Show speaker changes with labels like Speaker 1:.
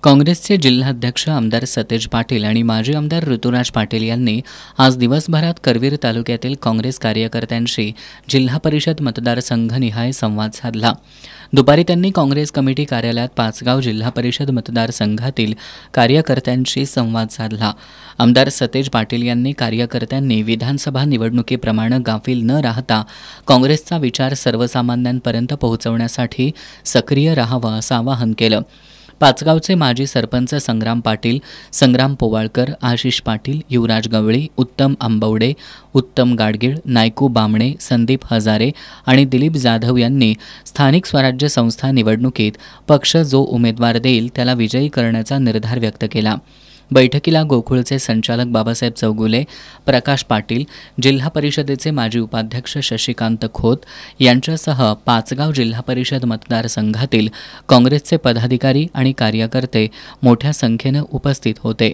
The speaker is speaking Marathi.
Speaker 1: काँग्रेसचे जिल्हाध्यक्ष आमदार सतेज पाटील आणि माजी आमदार ऋतुराज पाटील यांनी आज दिवसभरात करवीर तालुक्यातील काँग्रेस कार्यकर्त्यांशी जिल्हा परिषद मतदारसंघनिहाय संवाद साधला। दुपारी त्यांनी काँग्रेस कमिटी कार्यालयात पाचगाव जिल्हा परिषद मतदारसंघातील कार्यकर्त्यांशी संवाद साधला। आमदार सतेज पाटील यांनी कार्यकर्त्यांनी विधानसभा निवडणुकीप्रमाणे गाफील न राहता काँग्रेसचा विचार सर्वसामान्यांपर्यंत पोहोचवण्यासाठी सक्रिय राहावं असं आवाहन केलं। पाचगावचे माजी सरपंच संग्राम पाटील, संग्राम पोवाळकर, आशिष पाटील, युवराज गवळी, उत्तम आंबवडे, उत्तम गाडगीळ, नायकू बामणे, संदीप हजारे आणि दिलीप जाधव यांनी स्थानिक स्वराज्य संस्था निवडणुकीत पक्ष जो उमेदवार देईल त्याला विजयी करण्याचा निर्धार व्यक्त केला। बैठकीला गोकुळचे संचालक बाबासाहेब चौगुले, प्रकाश पाटील, जिल्हा परिषदेचे माजी उपाध्यक्ष शशिकांत खोत यांच्यासह पाचगाव जिल्हा परिषद मतदारसंघातील काँग्रेसचे पदाधिकारी आणि कार्यकर्ते मोठ्या संख्येने उपस्थित होते।